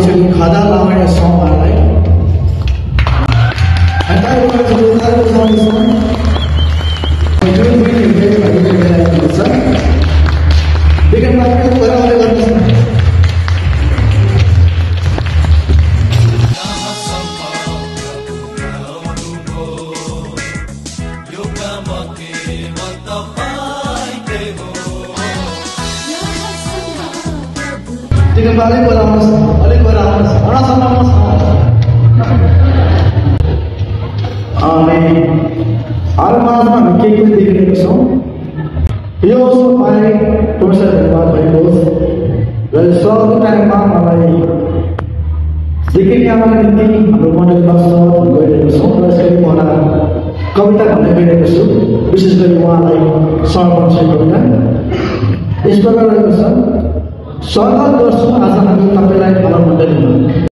यसरी खाजा लगाउने समूहलाई अलिक बराबर अनि आलमाजमा हामी के देखिरहेको छौँ यो तपाईँ प्रोफेसर धन्यवाद भएको र स्वागतको टाइममा मलाई देखिनेमा निम्ति हाम्रो मण्डली क्लासमा गइरहेको छौँ र यसरी मलाई कविता भन्ने गइरहेको छु विशेष गरी उहाँलाई समर्पण छ कविता यस प्रकार रहेको छ स्वागत गर्छु आज हामी तपाईलाई हाम्रो मण्डलीमा